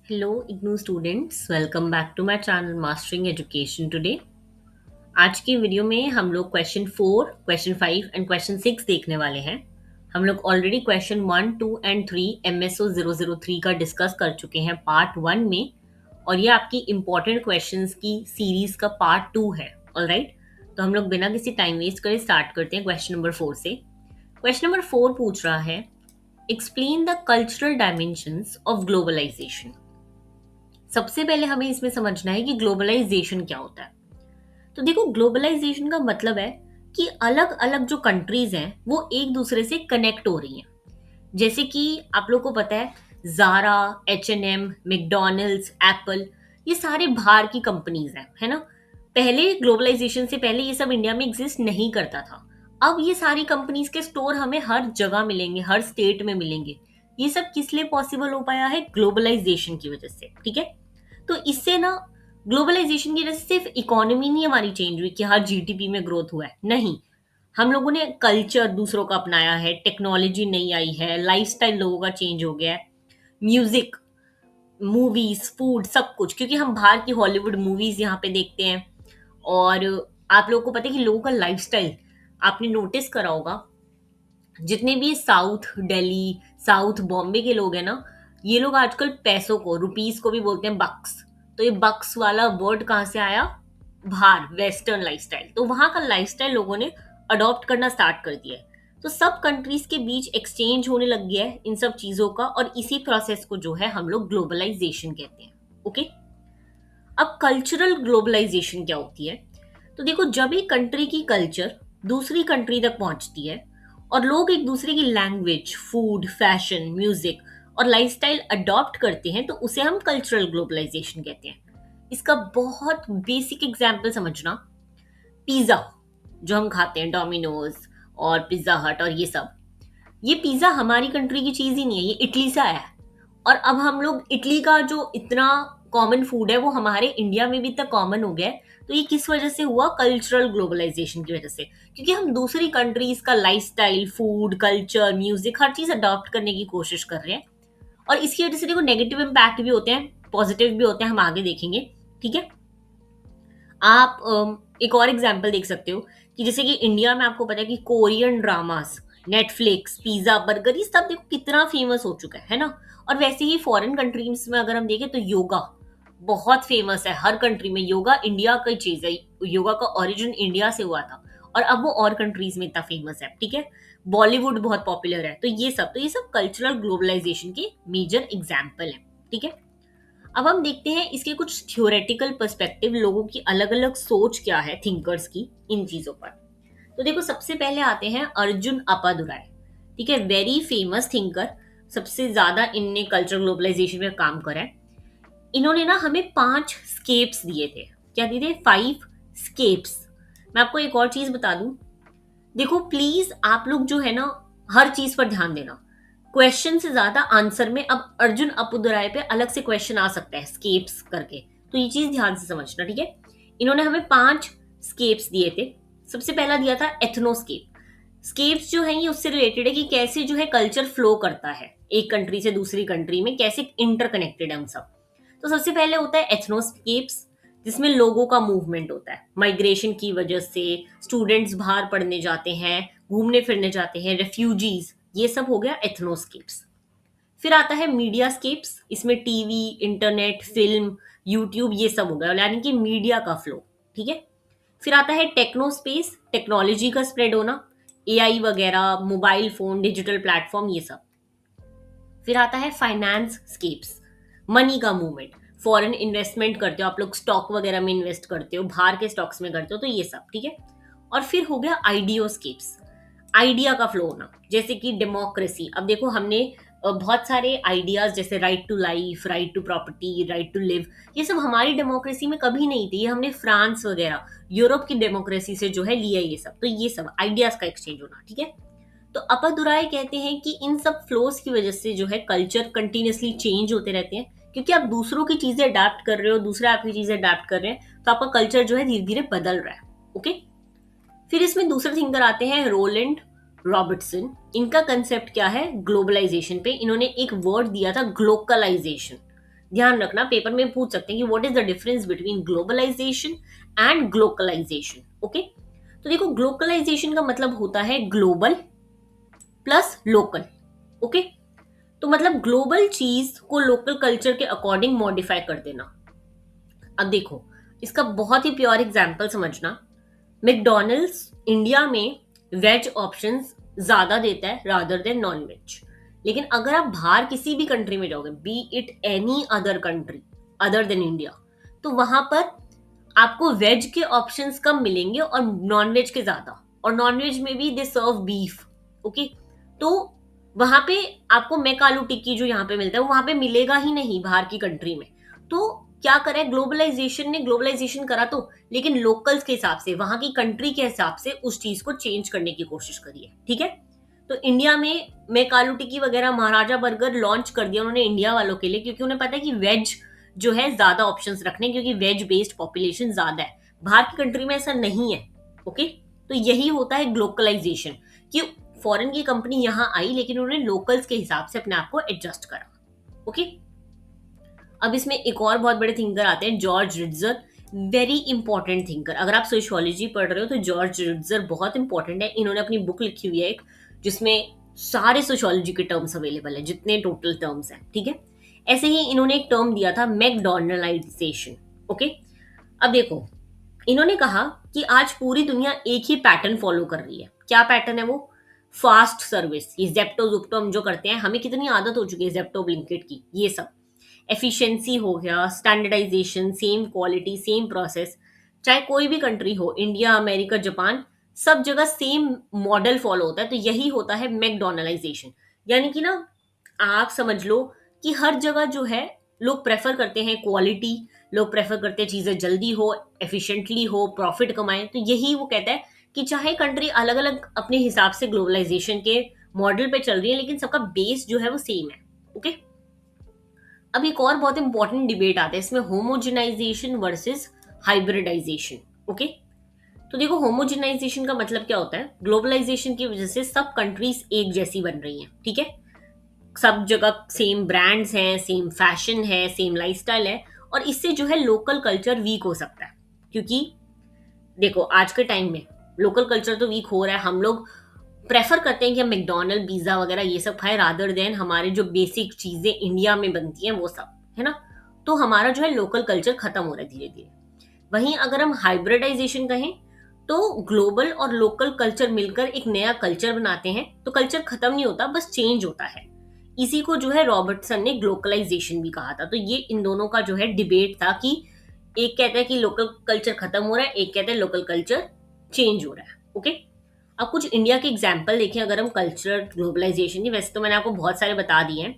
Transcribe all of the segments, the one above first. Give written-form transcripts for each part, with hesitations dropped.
Hello, IGNOU students. Welcome back to my channel Mastering Education today. आज की video में हम लोग क्वेश्चन 4, क्वेश्चन 5 एंड क्वेश्चन 6 देखने वाले हैं। हम लोग ऑलरेडी क्वेश्चन 1, 2 एंड 3 MSO 003 का डिस्कस कर चुके हैं पार्ट 1 में और ये आपकी इंपॉर्टेंट क्वेश्चंस की सीरीज का पार्ट 2 है। ऑलराइट, तो हम लोग बिना किसी टाइम वेस्ट करे स्टार्ट करते हैं क्वेश्चन नंबर 4 से। क्वेश्चन नंबर 4 पूछ रहा है, explain the cultural dimensions of globalization. सबसे पहले हमें इसमें समझना है कि ग्लोबलाइजेशन क्या होता है। तो देखो, ग्लोबलाइजेशन का मतलब है कि अलग अलग जो कंट्रीज हैं वो एक दूसरे से कनेक्ट हो रही हैं। जैसे कि आप लोग को पता है, जारा, H&M, मैकडॉनल्ड्स, एप्पल, ये सारे बाहर की कंपनीज हैं, है ना। पहले ग्लोबलाइजेशन से पहले ये सब इंडिया में एग्जिस्ट नहीं करता था। अब ये सारी कंपनीज के स्टोर हमें हर जगह मिलेंगे, हर स्टेट में मिलेंगे। ये सब किस लिए पॉसिबल हो पाया है? ग्लोबलाइजेशन की वजह से। ठीक है, तो इससे ना ग्लोबलाइजेशन की वजह से सिर्फ इकोनॉमी नहीं हमारी चेंज हुई कि हर जीडीपी में ग्रोथ हुआ है, नहीं। हम लोगों ने कल्चर दूसरों का अपनाया है, टेक्नोलॉजी नई आई है, लाइफस्टाइल लोगों का चेंज हो गया है, म्यूजिक, मूवीज, फूड, सब कुछ, क्योंकि हम बाहर की हॉलीवुड मूवीज यहाँ पे देखते हैं। और आप लोगों को पता है कि लोगों का लाइफस्टाइल, आपने नोटिस करा होगा, जितने भी साउथ दिल्ली, साउथ बॉम्बे के लोग हैं ना, ये लोग आजकल पैसों को, रुपीस को भी बोलते हैं बक्स। तो ये बक्स वाला वर्ड कहाँ से आया? बाहर, वेस्टर्न लाइफस्टाइल। तो वहां का लाइफस्टाइल लोगों ने अडॉप्ट करना स्टार्ट कर दिया है। तो सब कंट्रीज के बीच एक्सचेंज होने लग गया है इन सब चीजों का, और इसी प्रोसेस को जो है हम लोग ग्लोबलाइजेशन कहते हैं। ओके, अब कल्चरल ग्लोबलाइजेशन क्या होती है? तो देखो, जब एक कंट्री की कल्चर दूसरी कंट्री तक पहुंचती है और लोग एक दूसरे की लैंग्वेज, फूड, फैशन, म्यूजिक और लाइफस्टाइल अडॉप्ट करते हैं, तो उसे हम कल्चरल ग्लोबलाइजेशन कहते हैं। इसका बहुत बेसिक एग्जाम्पल समझना, पिज्जा जो हम खाते हैं, डोमिनोज और पिज्जा हट और ये सब, ये पिज्जा हमारी कंट्री की चीज ही नहीं है, ये इटली से आया है। और अब हम लोग इटली का जो इतना कॉमन फूड है वो हमारे इंडिया में भी इतना कॉमन हो गया है। तो ये किस वजह से हुआ? कल्चरल ग्लोबलाइजेशन की वजह से, क्योंकि हम दूसरी कंट्रीज का लाइफस्टाइल, फूड, कल्चर, म्यूजिक, हर चीज अडॉप्ट करने की कोशिश कर रहे हैं। और इसकी वजह से देखो, नेगेटिव इम्पैक्ट भी होते हैं, पॉजिटिव भी होते हैं, हम आगे देखेंगे। ठीक है, आप एक और एग्जाम्पल देख सकते हो कि जैसे कि इंडिया में आपको पता है कि Korean dramas, Netflix, pizza, burger, ये सब देखो कितना फेमस हो चुका है ना। और वैसे ही फॉरेन कंट्रीज में अगर हम देखें तो योगा बहुत फेमस है हर कंट्री में। योगा इंडिया की चीज है, योगा का ओरिजिन इंडिया से हुआ था और अब वो और कंट्रीज में इतना फेमस है। ठीक है, बॉलीवुड बहुत पॉपुलर है। तो ये सब कल्चरल ग्लोबलाइजेशन के मेजर एग्जाम्पल है। ठीक है, अब हम देखते हैं इसके कुछ थ्योरेटिकल पर्सपेक्टिव, लोगों की अलग अलग सोच क्या है, थिंकर्स की इन चीजों पर। तो देखो, सबसे पहले आते हैं अर्जुन अपादुराय। ठीक है, वेरी फेमस थिंकर, सबसे ज्यादा इनने कल्चर ग्लोबलाइजेशन में काम करा है। इन्होंने ना हमें 5 स्केप्स दिए थे। क्या दिए थे? 5 स्केप्स। मैं आपको एक और चीज बता दूं, देखो प्लीज आप लोग जो है ना, हर चीज पर ध्यान देना। क्वेश्चन से ज्यादा आंसर में अब अर्जुन अपुदुराय पे अलग से क्वेश्चन आ सकता है स्केप्स करके, तो ये चीज ध्यान से समझना। ठीक है, इन्होंने हमें 5 स्केप्स दिए थे। सबसे पहला दिया था एथनोस्केप। स्केप्स जो है ये उससे रिलेटेड है कि कैसे जो है कल्चर फ्लो करता है एक कंट्री से दूसरी कंट्री में, कैसे इंटरकनेक्टेड है हम सब। तो सबसे पहले होता है एथनोस्केप्स, जिसमें लोगों का मूवमेंट होता है। माइग्रेशन की वजह से स्टूडेंट्स बाहर पढ़ने जाते हैं, घूमने फिरने जाते हैं, रेफ्यूजीज, ये सब हो गया एथनोस्केप्स। फिर आता है मीडिया स्केप्स, इसमें टीवी, इंटरनेट, फिल्म, यूट्यूब, ये सब हो गया, यानी कि मीडिया का फ्लो। ठीक है, फिर आता है टेक्नो स्पेस, टेक्नोलॉजी का स्प्रेड होना, एआई वगैरह, मोबाइल फोन, डिजिटल प्लेटफॉर्म, ये सब। फिर आता है फाइनेंस स्केप्स, मनी का मूवमेंट, फॉरेन इन्वेस्टमेंट करते हो आप लोग, स्टॉक वगैरह में इन्वेस्ट करते हो, बाहर के स्टॉक्स में करते हो, तो ये सब। ठीक है, और फिर हो गया आइडियोस्केप्स, आइडिया का फ्लो होना, जैसे कि डेमोक्रेसी। अब देखो, हमने बहुत सारे आइडियाज, जैसे right to life, right to property, right to live, ये सब हमारी डेमोक्रेसी में कभी नहीं थी। ये हमने फ्रांस वगैरह, यूरोप की डेमोक्रेसी से जो है लिया ये सब। तो ये सब आइडियाज का एक्सचेंज होना। ठीक है, तो अपादुराय कहते हैं कि इन सब फ्लोज की वजह से जो है कल्चर कंटिन्यूसली चेंज होते रहते हैं, क्योंकि आप दूसरों की चीजें अडाप्ट कर रहे हो, दूसरे आपकी चीजें अडाप्ट कर रहे हैं, तो आपका कल्चर जो है धीरे धीरे बदल रहा है। ओके, फिर इसमें दूसरे थिंकर आते हैं रोलैंड रॉबर्टसन। इनका कंसेप्ट क्या है ग्लोबलाइजेशन पे? इन्होंने एक वर्ड दिया था, ग्लोकलाइजेशन, ध्यान रखना, पेपर में पूछ सकते हैं कि what is the difference between globalization and glocalization. Okay, तो देखो ग्लोकलाइजेशन का मतलब होता है ग्लोबल प्लस लोकल। ओके, तो मतलब ग्लोबल चीज को लोकल कल्चर के अकॉर्डिंग मॉडिफाई कर देना। अब देखो, इसका बहुत ही प्योर एग्जांपल समझना। मैकडॉनल्ड्स इंडिया में वेज ऑप्शंस ज्यादा देता है रादर देन नॉन वेज, लेकिन अगर आप बाहर किसी भी कंट्री में जाओगे, B it any other country other than India, तो वहां पर आपको वेज के ऑप्शंस कम मिलेंगे और नॉन वेज के ज्यादा, और नॉन वेज में भी दे सर्व बीफ। ओके, तो वहां पे आपको मैक आलू टिक्की जो यहाँ पे मिलता है वो वहां पे मिलेगा ही नहीं बाहर की कंट्री में। तो क्या करे ग्लोबलाइजेशन ने, ग्लोबलाइजेशन करा तो, लेकिन लोकल्स के हिसाब से, वहां की कंट्री के हिसाब से उस चीज को चेंज करने की कोशिश करी है। ठीक है, तो इंडिया में मैक आलू टिक्की वगैरह, महाराजा बर्गर लॉन्च कर दिया उन्होंने इंडिया वालों के लिए, क्योंकि उन्हें पता है कि वेज जो है ज्यादा ऑप्शंस रखने, क्योंकि वेज बेस्ड पॉपुलेशन ज्यादा है, बाहर की कंट्री में ऐसा नहीं है। ओके, तो यही होता है ग्लोकलाइजेशन, कि फॉरेन की कंपनी यहाँ आई लेकिन उन्होंने लोकल्स के हिसाब से अपने आप को एडजस्ट करा। ओके, अब इसमें एक और बहुत बड़े थिंकर आते हैं, जॉर्ज रिट्जर। वेरी इंपॉर्टेंट थिंकर, अगर आप सोशियोलॉजी पढ़ रहे हो तो जॉर्ज रिट्जर बहुत इंपॉर्टेंट है। इन्होंने अपनी बुक लिखी हुई है एक, जिसमें सारे सोशियोलॉजी के टर्म्स अवेलेबल है, जितने टोटल टर्म्स हैं। ठीक है, ऐसे ही इन्होंने एक टर्म दिया था, मैकडॉनलाइजेशन। ओके, अब देखो, इन्होंने कहा कि आज पूरी दुनिया एक ही पैटर्न फॉलो कर रही है। क्या पैटर्न है वो? Fast service. ये जेप्टो जुप्टो हम जो करते हैं, हमें कितनी आदत हो चुकी है जेप्टो ब्लिंकिट की, ये सब एफिशिएंसी हो गया, standardization, same quality, same process. चाहे कोई भी कंट्री हो, इंडिया, अमेरिका, जापान, सब जगह सेम मॉडल फॉलो होता है। तो यही होता है मैकडॉनलाइजेशन। यानी कि ना, आप समझ लो कि हर जगह जो है लोग प्रेफर करते हैं क्वालिटी, लोग प्रेफर करते हैं चीजें जल्दी हो, एफिशिएंटली हो, प्रॉफिट कमाएं। तो यही वो कहता है कि चाहे कंट्री अलग अलग अपने हिसाब से ग्लोबलाइजेशन के मॉडल पे चल रही है, लेकिन सबका बेस जो है वो सेम है। ओके, अब एक और बहुत इंपॉर्टेंट डिबेट आता है इसमें, होमोजेनाइजेशन वर्सेस हाइब्रिडाइजेशन। ओके, तो देखो होमोजेनाइजेशन का मतलब क्या होता है? ग्लोबलाइजेशन की वजह से सब कंट्रीज एक जैसी बन रही हैं। ठीक है, सब जगह सेम ब्रांड्स हैं, सेम फैशन है, सेम लाइफस्टाइल है, और इससे जो है लोकल कल्चर वीक हो सकता है। क्योंकि देखो आज के टाइम में लोकल कल्चर तो वीक हो रहा है। हम लोग प्रेफर करते हैं कि हम मैकडोनल्ड, पिज्जा वगैरह ये सब खाएं रादर देन हमारे जो बेसिक चीजें इंडिया में बनती हैं वो सब, है ना। तो हमारा जो है लोकल कल्चर खत्म हो रहा है धीरे धीरे। वहीं अगर हम हाइब्रिडाइजेशन कहें, तो ग्लोबल और लोकल कल्चर मिलकर एक नया कल्चर बनाते हैं। तो कल्चर खत्म नहीं होता, बस चेंज होता है। इसी को जो है रॉबर्टसन ने ग्लोकलाइजेशन भी कहा था। तो ये इन दोनों का जो है डिबेट था, कि एक कहता है कि लोकल कल्चर खत्म हो रहा है, एक कहता है लोकल कल्चर चेंज हो रहा है। ओके, अब कुछ इंडिया के एग्जाम्पल देखें अगर हम कल्चरल ग्लोबलाइजेशन की। वैसे तो मैंने आपको बहुत सारे बता दिए हैं।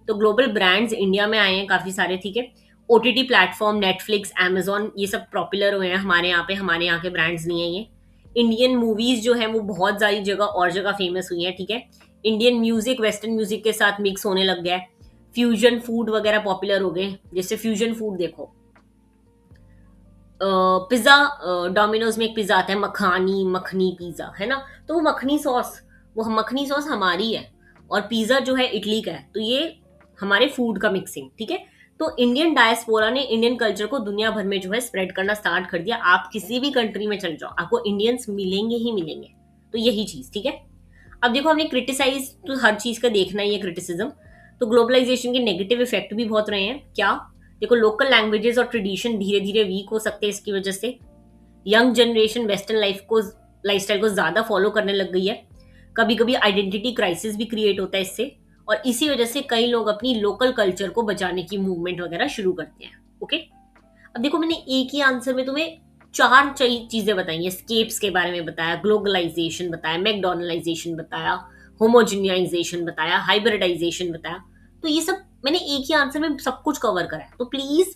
तो ग्लोबल ब्रांड्स इंडिया में आए हैं काफी सारे। ठीक है, ओटीटी प्लेटफॉर्म, नेटफ्लिक्स, amazon, ये सब पॉपुलर हुए हैं हमारे यहाँ पे। हमारे यहाँ के ब्रांड्स नहीं है ये। इंडियन मूवीज जो है वो बहुत सारी जगह और जगह फेमस हुई है। ठीक है, इंडियन म्यूजिक वेस्टर्न म्यूजिक के साथ मिक्स होने लग गया है। फ्यूजन फूड वगैरह पॉपुलर हो गए, जैसे फ्यूजन फूड देखो, पिज्जा, डोमिनोज में एक पिज्जा आता है मखानी मखनी पिज्जा, है ना। तो वो मखनी सॉस, वो मखनी सॉस हमारी है, और पिज्जा जो है इटली का है। तो ये हमारे फूड का मिक्सिंग। ठीक है, तो इंडियन डायस्पोरा ने इंडियन कल्चर को दुनिया भर में जो है स्प्रेड करना स्टार्ट कर दिया। आप किसी भी कंट्री में चल जाओ, आपको इंडियंस मिलेंगे ही मिलेंगे। तो यही चीज। ठीक है, अब देखो हमने क्रिटिसाइज तो हर चीज का देखना ही है, क्रिटिसिज्म। तो ग्लोबलाइजेशन के नेगेटिव इफेक्ट भी बहुत रहे हैं। क्या? देखो लोकल लैंग्वेजेस और ट्रेडिशन धीरे धीरे वीक हो सकते हैं इसकी वजह से। यंग जनरेशन वेस्टर्न लाइफस्टाइल को ज्यादा फॉलो करने लग गई है। कभी कभी आइडेंटिटी क्राइसिस भी क्रिएट होता है इससे, और इसी वजह से कई लोग अपनी लोकल कल्चर को बचाने की मूवमेंट वगैरह शुरू करते हैं। ओके, अब देखो मैंने एक ही आंसर में तुम्हें चार चीजें बताई। स्केप्स के बारे में बताया, ग्लोबलाइजेशन बताया, मैकडोनलाइजेशन बताया, होमोजिनाइजेशन बताया, हाइब्रिडाइजेशन बताया। तो ये सब मैंने एक ही आंसर में सब कुछ कवर करा है। तो प्लीज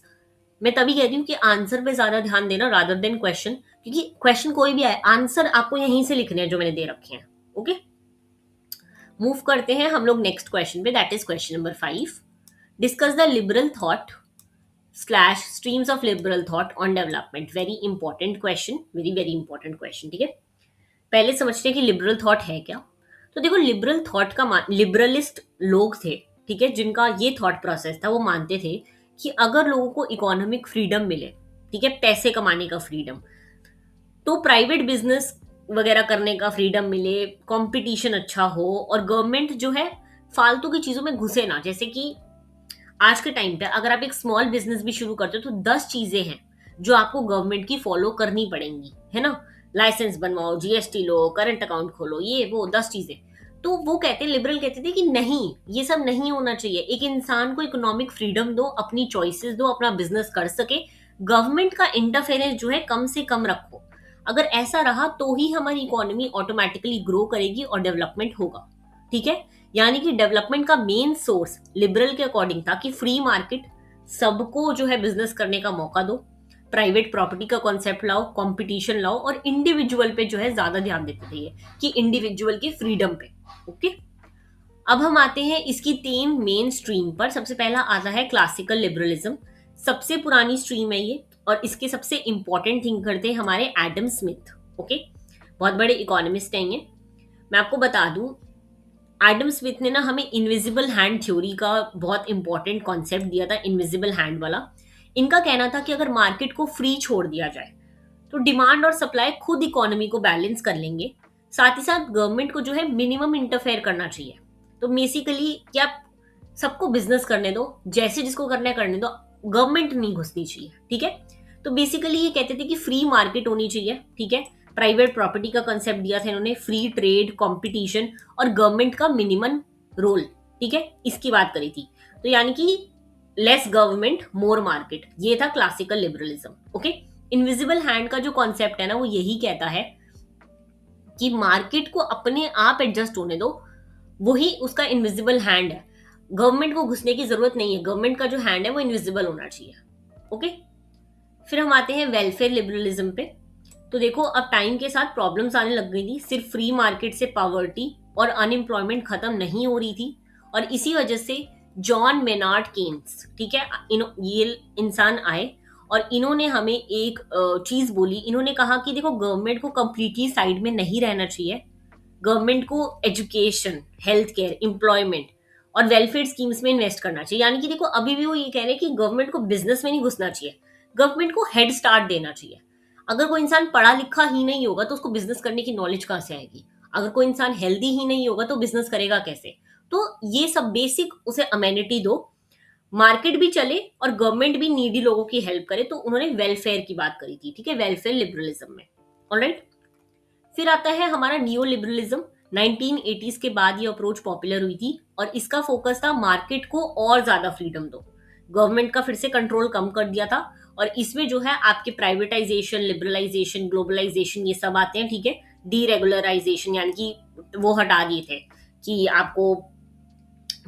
मैं तभी कहती हूँ कि आंसर पे ज्यादा ध्यान देना रादर देन क्वेश्चन, क्योंकि क्वेश्चन कोई भी आए, आंसर आपको यहीं से लिखने हैं जो मैंने दे रखे हैं। ओके, मूव करते हैं हम लोग नेक्स्ट क्वेश्चन पे, that is question number 5। Discuss the liberal thought slash streams of liberal thought on development. Very important question, very very important question. ठीक है, पहले समझते हैं कि लिबरल थॉट है क्या। तो देखो लिबरल थॉट का लिबरलिस्ट लोग थे, ठीक है, जिनका ये थॉट प्रोसेस था, वो मानते थे कि अगर लोगों को इकोनॉमिक फ्रीडम मिले, ठीक है, पैसे कमाने का फ्रीडम, तो प्राइवेट बिजनेस वगैरह करने का फ्रीडम मिले, कंपटीशन अच्छा हो और गवर्नमेंट जो है फालतू की चीजों में घुसे ना। जैसे कि आज के टाइम पे अगर आप एक स्मॉल बिजनेस भी शुरू करते हो तो 10 चीजें हैं जो आपको गवर्नमेंट की फॉलो करनी पड़ेंगी, है ना। लाइसेंस बनवाओ, जीएसटी लो, करंट अकाउंट खोलो, ये वो 10 चीजें। तो वो कहते, लिबरल कहते थे कि नहीं, ये सब नहीं होना चाहिए। एक इंसान को इकोनॉमिक फ्रीडम दो, अपनी चॉइसेस दो, अपना बिजनेस कर सके, गवर्नमेंट का इंटरफेरेंस जो है कम से कम रखो। अगर ऐसा रहा तो ही हमारी इकोनॉमी ऑटोमेटिकली ग्रो करेगी और डेवलपमेंट होगा, ठीक है। यानी कि डेवलपमेंट का मेन सोर्स लिबरल के अकॉर्डिंग था कि फ्री मार्केट, सबको जो है बिजनेस करने का मौका दो, प्राइवेट प्रॉपर्टी का कॉन्सेप्ट लाओ, कंपटीशन लाओ और इंडिविजुअल पे जो है ज्यादा ध्यान देते थे ये, कि इंडिविजुअल के फ्रीडम पे। ओके, अब हम आते हैं इसकी 3 मेन स्ट्रीम पर। सबसे पहला आता है क्लासिकल लिबरलिज्म, सबसे पुरानी स्ट्रीम है ये, और इसके सबसे इंपॉर्टेंट थिंकर थे हमारे एडम स्मिथ। ओके, बहुत बड़े इकोनॉमिस्ट हैं ये। मैं आपको बता दूं, एडम स्मिथ ने ना हमें इनविजिबल हैंड थ्योरी का बहुत इंपॉर्टेंट कॉन्सेप्ट दिया था, इनविजिबल हैंड वाला। इनका कहना था कि अगर मार्केट को फ्री छोड़ दिया जाए तो डिमांड और सप्लाई खुद इकोनॉमी को बैलेंस कर लेंगे। साथ ही साथ गवर्नमेंट को जो है मिनिमम इंटरफेयर करना चाहिए। तो बेसिकली क्या, सबको बिजनेस करने दो, जैसे जिसको करना है करने दो, गवर्नमेंट नहीं घुसनी चाहिए, ठीक है। तो बेसिकली ये कहते थे कि फ्री मार्केट होनी चाहिए, ठीक है। प्राइवेट प्रॉपर्टी का कंसेप्ट दिया था इन्होंने, फ्री ट्रेड, कंपटीशन और गवर्नमेंट का मिनिमम रोल, ठीक है, इसकी बात करी थी। तो यानी कि लेस गवर्नमेंट मोर मार्केट, ये था classical liberalism. Okay, invisible hand का जो कॉन्सेप्ट है ना, वो यही कहता है कि मार्केट को अपने आप एडजस्ट होने दो, वही उसका इनविजिबल हैंड है। गवर्नमेंट को घुसने की जरूरत नहीं है, गवर्नमेंट का जो हैंड है वो इनविजिबल होना चाहिए। ओके, फिर हम आते हैं वेलफेयर लिबरलिज्म पे। तो देखो, अब टाइम के साथ प्रॉब्लम्स आने लग गई थी। सिर्फ फ्री मार्केट से पॉवर्टी और अनएम्प्लॉयमेंट खत्म नहीं हो रही थी, और इसी वजह से जॉन मेनार्ड केन्स, ठीक है, ये इंसान आए और इन्होंने हमें एक चीज बोली। इन्होंने कहा कि देखो, गवर्नमेंट को कंप्लीटली साइड में नहीं रहना चाहिए, गवर्नमेंट को एजुकेशन, हेल्थ केयर, एम्प्लॉयमेंट और वेलफेयर स्कीम्स में इन्वेस्ट करना चाहिए। यानी कि देखो, अभी भी वो ये कह रहे हैं कि गवर्नमेंट को बिजनेस में नहीं घुसना चाहिए, गवर्नमेंट को हेड स्टार्ट देना चाहिए। अगर कोई इंसान पढ़ा लिखा ही नहीं होगा तो उसको बिजनेस करने की नॉलेज कहाँ से आएगी? अगर कोई इंसान हेल्दी ही नहीं होगा तो बिजनेस करेगा कैसे? तो ये सब बेसिक उसे अमेनिटी दो, मार्केट भी चले और गवर्नमेंट भी नीडी लोगों की हेल्प करे। तो उन्होंने वेलफेयर की बात करी थी, ठीक है, वेलफेयर लिबरलिज्म में। ऑलराइट, फिर आता है हमारा नियो लिबरलिज्म। 1980s के बाद ये अप्रोच पॉपुलर हुई थी और इसका फोकस था मार्केट को और ज्यादा फ्रीडम दो, गवर्नमेंट का फिर से कंट्रोल कम कर दिया था। और इसमें जो है आपके प्राइवेटाइजेशन, लिबरलाइजेशन, ग्लोबलाइजेशन, ये सब आते हैं, ठीक है। डीरेगुलराइजेशन यानी कि वो हटा दिए थे कि आपको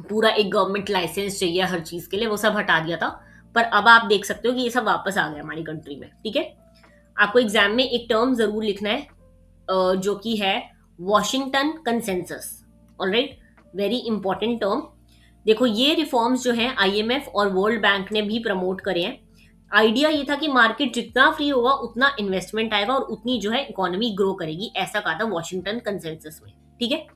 पूरा एक गवर्नमेंट लाइसेंस चाहिए हर चीज के लिए, वो सब हटा दिया था। पर अब आप देख सकते हो कि ये सब वापस आ गया हमारी कंट्री में, ठीक है। आपको एग्जाम में एक टर्म जरूर लिखना है, जो कि है Washington consensus. Alright, very important term. देखो, ये रिफॉर्म्स जो हैं आईएमएफ और वर्ल्ड बैंक ने भी प्रमोट करे हैं। आइडिया ये था कि मार्केट जितना फ्री होगा उतना इन्वेस्टमेंट आएगा और उतनी जो है इकोनॉमी ग्रो करेगी, ऐसा कहा था वॉशिंगटन कंसेंसस में, ठीक है।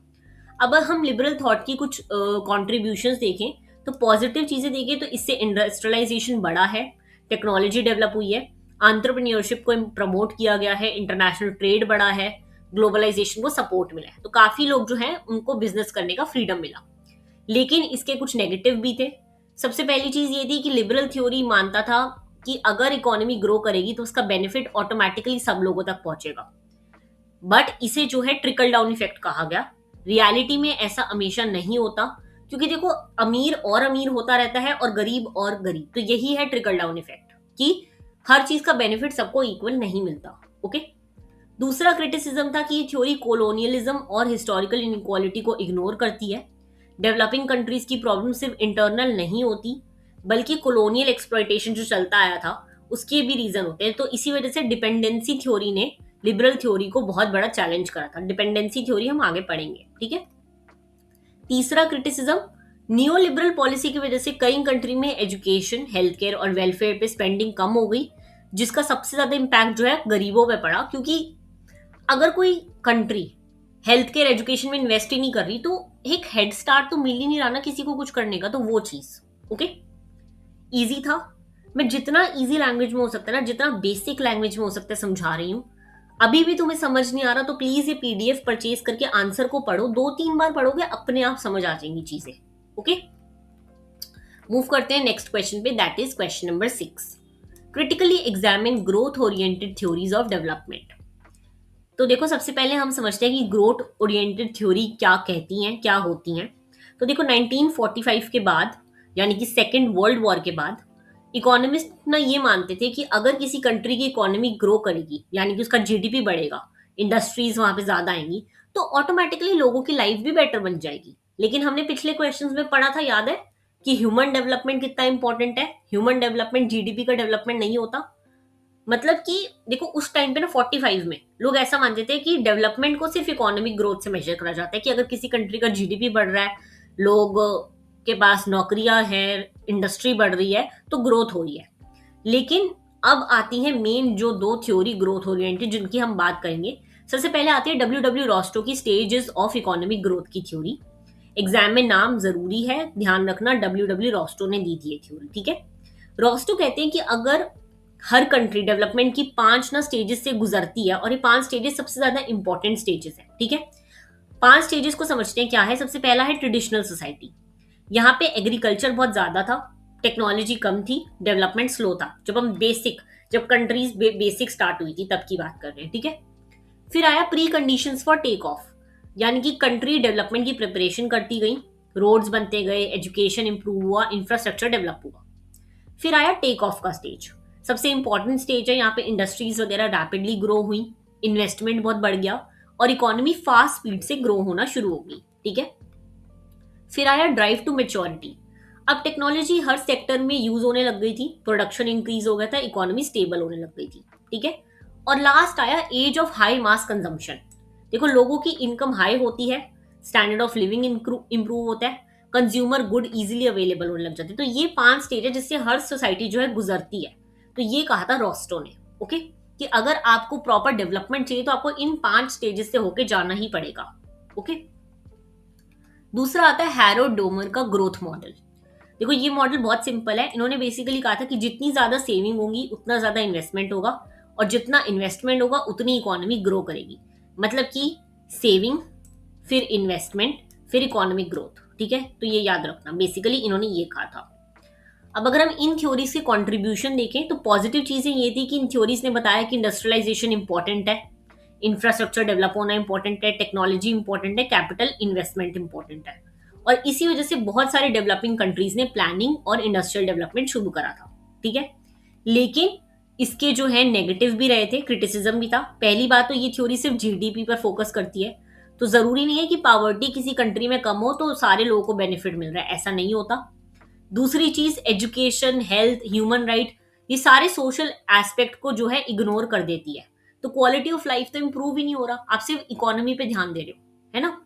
अब हम लिबरल थॉट की कुछ कॉन्ट्रीब्यूशंस देखें तो पॉजिटिव चीजें देखें तो इससे इंडस्ट्रियलाइजेशन बढ़ा है, टेक्नोलॉजी डेवलप हुई है, एंटरप्रेन्योरशिप को प्रमोट किया गया है, इंटरनेशनल ट्रेड बढ़ा है, ग्लोबलाइजेशन को सपोर्ट मिला है। तो काफी लोग जो हैं उनको बिजनेस करने का फ्रीडम मिला। लेकिन इसके कुछ नेगेटिव भी थे। सबसे पहली चीज ये थी कि लिबरल थ्योरी मानता था कि अगर इकोनॉमी ग्रो करेगी तो उसका बेनिफिट ऑटोमेटिकली सब लोगों तक पहुंचेगा, बट इसे जो है ट्रिकल डाउन इफेक्ट कहा गया। रियलिटी में ऐसा हमेशा नहीं होता, क्योंकि देखो, अमीर और अमीर होता रहता है और गरीब और गरीब। तो यही है ट्रिकल डाउन इफेक्ट, कि हर चीज का बेनिफिट सबको इक्वल नहीं मिलता। ओके, दूसरा क्रिटिसिज्म था कि ये थ्योरी कोलोनियलिज्म और हिस्टोरिकल इनइक्वालिटी को इग्नोर करती है। डेवलपिंग कंट्रीज की प्रॉब्लम सिर्फ इंटरनल नहीं होती, बल्कि कोलोनियल एक्सप्लॉयटेशन जो चलता आया था उसके भी रीजन होते हैं। तो इसी वजह से डिपेंडेंसी थ्योरी ने लिबरल थ्योरी को बहुत बड़ा चैलेंज करा था। डिपेंडेंसी थ्योरी हम आगे पढ़ेंगे, ठीक है। तीसरा क्रिटिसिज्म, नियो लिबरल पॉलिसी की वजह से कई कंट्री में एजुकेशन, हेल्थ केयर और वेलफेयर पे स्पेंडिंग कम हो गई, जिसका सबसे ज्यादा इम्पैक्ट जो है गरीबों पे पड़ा। क्योंकि अगर कोई कंट्री हेल्थ केयर, एजुकेशन में इन्वेस्ट ही नहीं कर रही तो एक हेड स्टार्ट तो मिल ही नहीं रहा ना किसी को कुछ करने का, तो वो चीज। ओके, ईजी था। मैं जितना ईजी लैंग्वेज में हो सकता है ना, जितना बेसिक लैंग्वेज में हो सकता है समझा रही हूँ। अभी भी तुम्हें समझ नहीं आ रहा तो प्लीज ये पीडीएफ परचेज करके आंसर को पढ़ो, 2-3 बार पढ़ोगे अपने आप समझ आ जाएंगी चीजें। ओके, मूव करते हैं नेक्स्ट क्वेश्चन पे, that is question number 6। Critically examine growth oriented theories of development. तो देखो, सबसे पहले हम समझते हैं कि ग्रोथ ओरिएंटेड थ्योरी क्या कहती हैं, क्या होती हैं। तो देखो, 1945 के बाद, यानी कि सेकेंड वर्ल्ड वॉर के बाद, इकोनॉमिस्ट ना ये मानते थे कि अगर किसी कंट्री की इकोनॉमी ग्रो करेगी, यानी कि उसका जीडीपी बढ़ेगा, इंडस्ट्रीज वहां पे ज्यादा आएंगी, तो ऑटोमेटिकली लोगों की लाइफ भी बेटर बन जाएगी। लेकिन हमने पिछले क्वेश्चंस में पढ़ा था, याद है, कि ह्यूमन डेवलपमेंट कितना इंपॉर्टेंट है। ह्यूमन डेवलपमेंट जीडीपी का डेवलपमेंट नहीं होता। मतलब कि देखो, उस टाइम पे ना 45 में लोग ऐसा मानते थे कि डेवलपमेंट को सिर्फ इकोनॉमिक ग्रोथ से मेजर करा जाता है, कि अगर किसी कंट्री का जीडीपी बढ़ रहा है, लोग के पास नौकरियां हैं, इंडस्ट्री बढ़ रही है, तो ग्रोथ हो रही है। लेकिन अब आती है मेन जो दो थ्योरी ग्रोथ ओरिएंटेड जिनकी हम बात करेंगे। सबसे पहले आती है डब्ल्यू रॉस्टो की स्टेजेस ऑफ इकोनॉमिक ग्रोथ की थ्योरी। एग्जाम में नाम जरूरी है, ध्यान रखना, डब्ल्यू रॉस्टो ने दी थी ये थ्योरी, ठीक है। रॉस्टो कहते हैं कि अगर हर कंट्री डेवलपमेंट की 5 ना स्टेजेस से गुजरती है, और ये 5 स्टेजेस सबसे ज्यादा इंपॉर्टेंट स्टेजेस है, ठीक है। 5 स्टेजेस को समझते हैं क्या है। सबसे पहला है ट्रेडिशनल सोसाइटी। यहाँ पे एग्रीकल्चर बहुत ज्यादा था, टेक्नोलॉजी कम थी, डेवलपमेंट स्लो था। जब कंट्रीज बेसिक स्टार्ट हुई थी तब की बात कर रहे हैं, ठीक है। फिर आया pre conditions for take off, यानी कि कंट्री डेवलपमेंट की प्रिपरेशन करती गई, रोड्स बनते गए, एजुकेशन इंप्रूव हुआ, इंफ्रास्ट्रक्चर डेवलप हुआ। फिर आया टेक ऑफ का स्टेज, सबसे इंपॉर्टेंट स्टेज है। यहाँ पे इंडस्ट्रीज वगैरह रैपिडली ग्रो हुई, इन्वेस्टमेंट बहुत बढ़ गया, और इकोनॉमी फास्ट स्पीड से ग्रो होना शुरू हो गई, ठीक है। फिर आया ड्राइव टू मेच्योरिटी। अब टेक्नोलॉजी हर सेक्टर में यूज होने लग गई थी, प्रोडक्शन इंक्रीज हो गया था, इकोनॉमी स्टेबल होने लग गई थी, ठीक है। और लास्ट आया age of high mass consumption. देखो, लोगों की इनकम हाई होती है, स्टैंडर्ड ऑफ लिविंग इंप्रूव होता है, कंज्यूमर गुड इजीली अवेलेबल होने लग जाते हैं। तो ये 5 स्टेज है जिससे हर सोसाइटी जो है गुजरती है। तो ये कहा था रॉस्टो ने, ओके, कि अगर आपको प्रॉपर डेवलपमेंट चाहिए तो आपको इन 5 स्टेजेस से होके जाना ही पड़ेगा, ओके। दूसरा आता है हैरो डोमर का ग्रोथ मॉडल। देखो, ये मॉडल बहुत सिंपल है। इन्होंने बेसिकली कहा था कि जितनी ज्यादा सेविंग होगी उतना ज्यादा इन्वेस्टमेंट होगा, और जितना इन्वेस्टमेंट होगा उतनी इकोनॉमी ग्रो करेगी। मतलब कि सेविंग, फिर इन्वेस्टमेंट, फिर इकोनॉमिक ग्रोथ, ठीक है। तो ये याद रखना, बेसिकली इन्होंने ये कहा था। अब अगर हम इन थ्योरीज के कंट्रीब्यूशन देखें तो पॉजिटिव चीजें ये थी कि इन थ्योरीज ने बताया कि इंडस्ट्रियलाइजेशन इंपॉर्टेंट है, इंफ्रास्ट्रक्चर डेवलप होना इंपॉर्टेंट है, टेक्नोलॉजी इंपॉर्टेंट है, कैपिटल इन्वेस्टमेंट इंपॉर्टेंट है। और इसी वजह से बहुत सारे डेवलपिंग कंट्रीज ने प्लानिंग और इंडस्ट्रियल डेवलपमेंट शुरू करा था, ठीक है। लेकिन इसके जो है नेगेटिव भी रहे थे, क्रिटिसिज्म भी था। पहली बात तो ये थ्योरी सिर्फ जीडीपी पर फोकस करती है, तो जरूरी नहीं है कि पावर्टी किसी कंट्री में कम हो तो सारे लोगों को बेनिफिट मिल रहा है, ऐसा नहीं होता। दूसरी चीज, एजुकेशन, हेल्थ, ह्यूमन राइट, ये सारे सोशल एस्पेक्ट को जो है इग्नोर कर देती है। तो क्वालिटी ऑफ लाइफ तो इंप्रूव ही नहीं हो रहा, आप सिर्फ इकोनॉमी पे ध्यान दे रहे हो, है ना।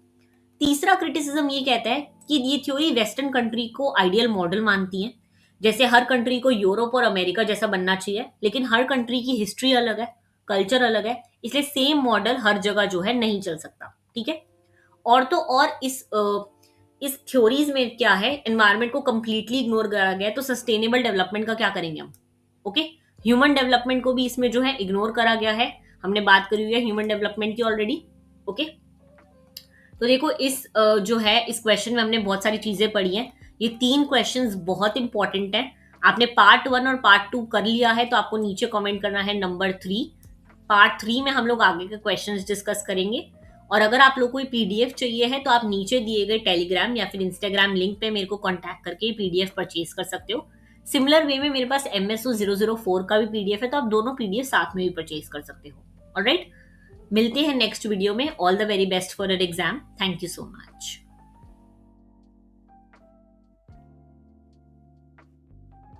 तीसरा क्रिटिसिज्म ये कहता है कि ये थ्योरी वेस्टर्न कंट्री को आइडियल मॉडल मानती है, जैसे हर कंट्री को यूरोप और अमेरिका जैसा बनना चाहिए। लेकिन हर कंट्री की हिस्ट्री अलग है, कल्चर अलग है, इसलिए सेम मॉडल हर जगह जो है नहीं चल सकता, ठीक है। और तो और इस थ्योरीज में क्या है, एनवायरनमेंट को कंप्लीटली इग्नोर करा गया है, तो सस्टेनेबल डेवलपमेंट का क्या करेंगे हम, ओके। ह्यूमन डेवलपमेंट को भी इसमें जो है इग्नोर करा गया है, हमने बात करी हुई है ह्यूमन डेवलपमेंट की ऑलरेडी, ओके। तो देखो, जो है इस क्वेश्चन में हमने बहुत सारी चीजें पढ़ी हैं। ये 3 क्वेश्चंस बहुत इंपॉर्टेंट हैं। आपने पार्ट 1 और पार्ट 2 कर लिया है तो आपको नीचे कमेंट करना है नंबर 3। पार्ट 3 में हम लोग आगे के क्वेश्चंस डिस्कस करेंगे। और अगर आप लोग को पीडीएफ चाहिए है तो आप नीचे दिए गए टेलीग्राम या फिर इंस्टाग्राम लिंक पे मेरे को कांटेक्ट करके पीडीएफ परचेज कर सकते हो। सिमिलर वे में मेरे पास MSO004 का भी पीडीएफ है, तो आप दोनों पीडीएफ साथ में भी परचेज कर सकते हो। ऑलराइट, मिलते हैं नेक्स्ट वीडियो में। All the very best for your exam. Thank you so much.